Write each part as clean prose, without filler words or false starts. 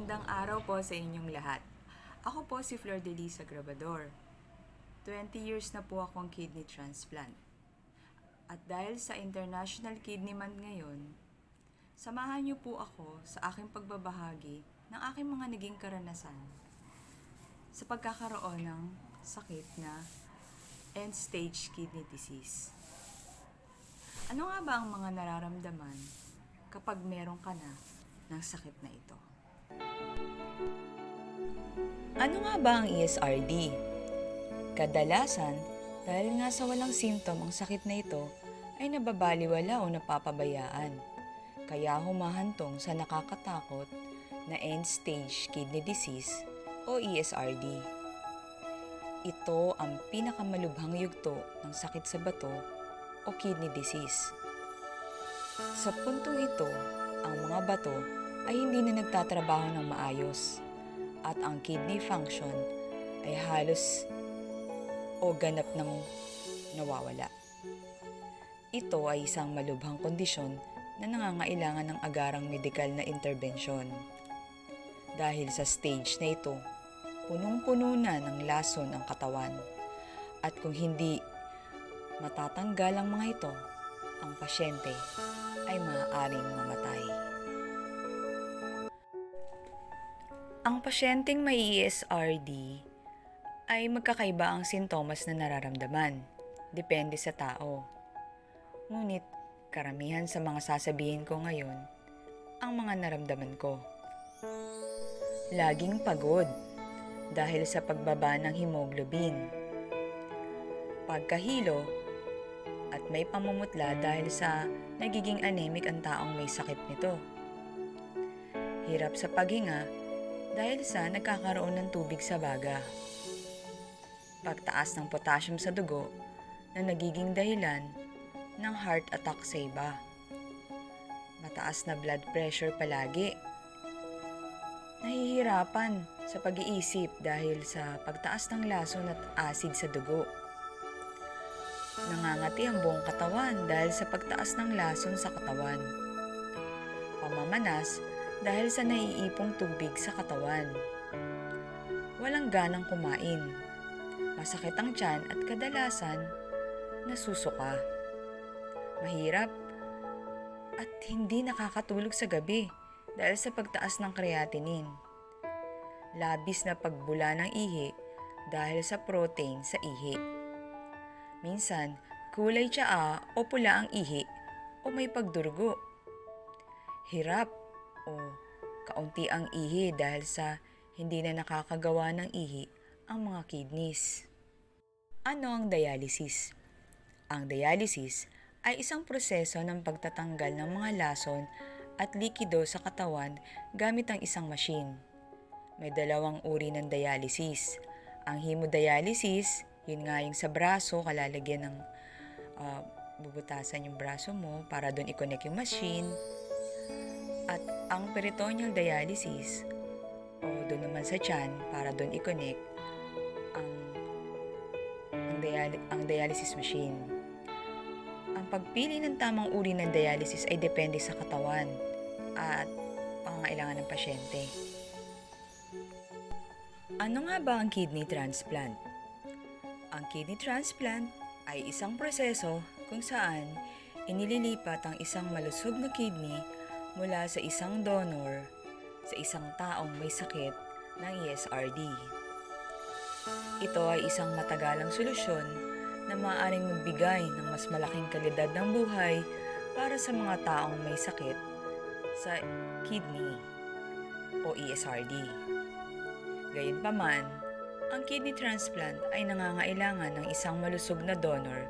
Magandang araw po sa inyong lahat. Ako po si Flor de Lisa Grabador. 20 years na po akong kidney transplant. At dahil sa International Kidney Month ngayon, samahan niyo po ako sa aking pagbabahagi ng aking mga naging karanasan sa pagkakaroon ng sakit na end-stage kidney disease. Ano nga ba ang mga nararamdaman kapag meron ka na ng sakit na ito? Ano nga ba ang ESRD? Kadalasan, dahil nga sa walang simptom ang sakit na ito, ay nababaliwala o napapabayaan. Kaya humahantong sa nakakatakot na end-stage kidney disease o ESRD. Ito ang pinakamalubhang yugto ng sakit sa bato o kidney disease. Sa puntong ito, ang mga bato ay hindi na nagtatrabaho ng maayos at ang kidney function ay halos o ganap ng nawawala. Ito ay isang malubhang kondisyon na nangangailangan ng agarang medikal na interbensyon. Dahil sa stage na ito, punong-puno na ng lason ang katawan at kung hindi matatanggal ang mga ito, ang pasyente ay maaaring mamatay. Ang pasyenteng may ESRD ay magkakaiba ang sintomas na nararamdaman. Depende sa tao. Ngunit karamihan sa mga sasabihin ko ngayon ang mga naramdaman ko. Laging pagod dahil sa pagbaba ng hemoglobin. Pagkahilo at may pamumutla dahil sa nagiging anemic ang taong may sakit nito. Hirap sa paghinga dahil sa nagkakaroon ng tubig sa baga. Pagtaas ng potassium sa dugo na nagiging dahilan ng heart attack sa iba. Mataas na blood pressure palagi. Nahihirapan sa pag-iisip dahil sa pagtaas ng lason at acid sa dugo. Nangangati ang buong katawan dahil sa pagtaas ng lason sa katawan. Pamamanas dahil sa naiipong tubig sa katawan. Walang ganang kumain. Masakit ang tiyan at kadalasan nasusuka. Mahirap at hindi nakakatulog sa gabi dahil sa pagtaas ng creatinine. Labis na pagbula ng ihi dahil sa protein sa ihi. Minsan, kulay tsaa o pula ang ihi o may pagdurugo. Hirap o kaunti ang ihi dahil sa hindi na nakakagawa ng ihi ang mga kidneys. Ano ang dialysis? Ang dialysis ay isang proseso ng pagtatanggal ng mga lason at likido sa katawan gamit ang isang machine. May dalawang uri ng dialysis. Ang hemodialysis, yun nga yung sa braso, kalalagyan ng bubutasan yung braso mo para doon i-connect yung machine. At ang peritoneal dialysis o doon naman sa tiyan para doon i-connect ang dialysis machine. Ang pagpili ng tamang uri ng dialysis ay depende sa katawan at pangangailangan ng pasyente. Ano nga ba ang kidney transplant? Ang kidney transplant ay isang proseso kung saan inililipat ang isang malusog na kidney mula sa isang donor sa isang taong may sakit ng ESRD. Ito ay isang matagalang solusyon na maaaring magbigay ng mas malaking kalidad ng buhay para sa mga taong may sakit sa kidney o ESRD. Gayunpaman, ang kidney transplant ay nangangailangan ng isang malusog na donor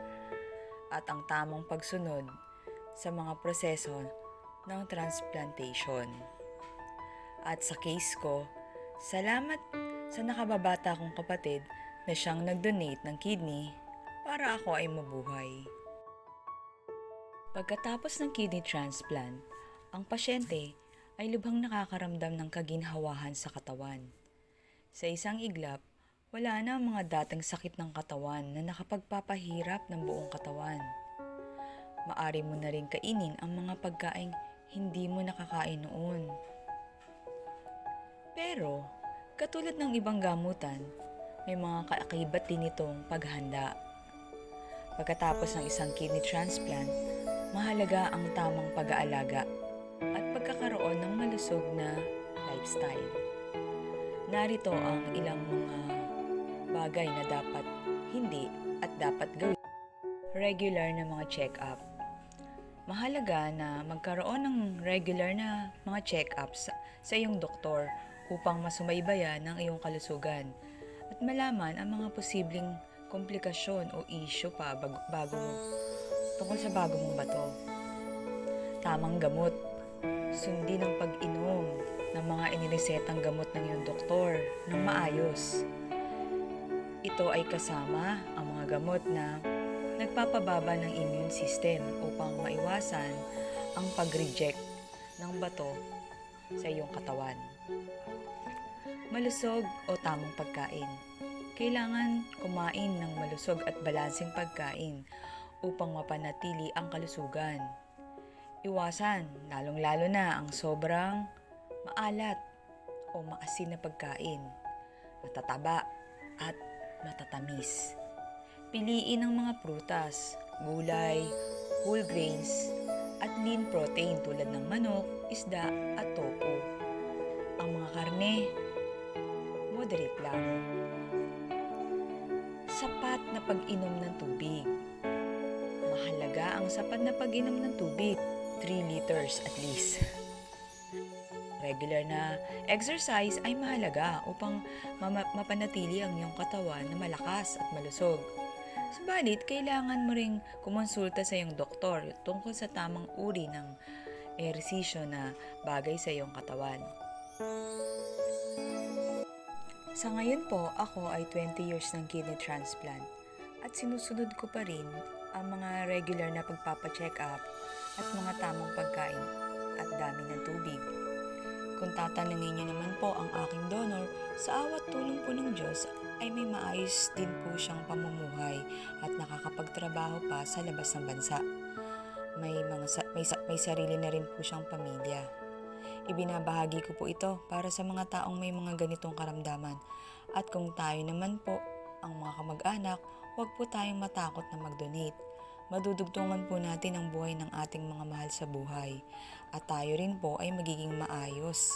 at ang tamang pagsunod sa mga proseso ng transplantation. At sa case ko, salamat sa nakababata kong kapatid na siyang nag-donate ng kidney para ako ay mabuhay. Pagkatapos ng kidney transplant, ang pasyente ay lubhang nakakaramdam ng kaginhawahan sa katawan. Sa isang iglap, wala na ang mga dating sakit ng katawan na nakapagpapahirap ng buong katawan. Maari mo na rin kainin ang mga pagkaing hindi mo nakakain noon. Pero, katulad ng ibang gamutan, may mga kaakibat din itong paghahanda. Pagkatapos ng isang kidney transplant, mahalaga ang tamang pag-aalaga at pagkakaroon ng malusog na lifestyle. Narito ang ilang mga bagay na dapat hindi at dapat gawin. Regular na mga check-up. Mahalaga na magkaroon ng regular na mga check-ups sa iyong doktor upang masubaybayan ang iyong kalusugan at malaman ang mga posibleng komplikasyon o issue pa tungkol sa bago mong bato. Tamang gamot. Sundin ang pag-inom ng mga iniresetang gamot ng iyong doktor ng maayos. Ito ay kasama ang mga gamot na nagpapababa ng immune system upang maiwasan ang pag-reject ng bato sa iyong katawan. Malusog o tamang pagkain. Kailangan kumain ng malusog at balanseng pagkain upang mapanatili ang kalusugan. Iwasan, lalong-lalo na ang sobrang maalat o maasin na pagkain, matataba at matatamis. Piliin ang mga prutas, gulay, whole grains, at lean protein tulad ng manok, isda, at tofu. Ang mga karne, moderate lang. Sapat na pag-inom ng tubig. Mahalaga ang sapat na pag-inom ng tubig, 3 liters at least. Regular na exercise ay mahalaga upang mapanatili ang iyong katawan na malakas at malusog. Subalit, kailangan mo ring kumonsulta sa iyong doktor tungkol sa tamang uri ng ehersisyo na bagay sa iyong katawan. Sa ngayon po, ako ay 20 years ng kidney transplant at sinusunod ko pa rin ang mga regular na pagpapacheck up at mga tamang pagkain at dami ng tubig. Kung tatanungin niyo naman po ang aking donor, sa awat tulong po ng Diyos ay may maayos din po siyang pamumuhay at nakakapagtrabaho pa sa labas ng bansa. May sarili na rin po siyang pamilya. Ibinabahagi ko po ito para sa mga taong may mga ganitong karamdaman. At kung tayo naman po, ang mga kamag-anak, huwag po tayong matakot na mag-donate. Madudugtungan po natin ang buhay ng ating mga mahal sa buhay. At tayo rin po ay magiging maayos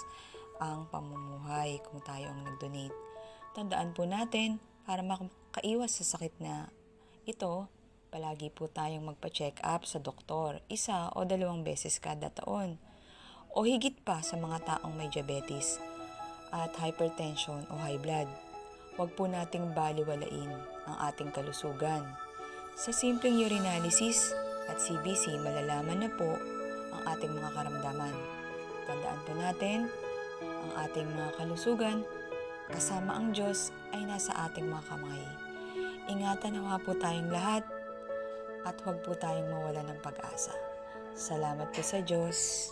ang pamumuhay kung tayo ang nag-donate. Tandaan po natin, para makaiwas sa sakit na ito, palagi po tayong magpa-check up sa doktor 1 o 2 beses kada taon. O higit pa sa mga taong may diabetes at hypertension o high blood. Huwag po nating baliwalain ang ating kalusugan. Sa simpleng urinalysis at CBC, malalaman na po ang ating mga karamdaman. Tandaan po natin, ang ating mga kalusugan, kasama ang Diyos, ay nasa ating mga kamay. Ingatan nawa po tayong lahat at huwag po tayong mawala ng pag-asa. Salamat po sa Diyos.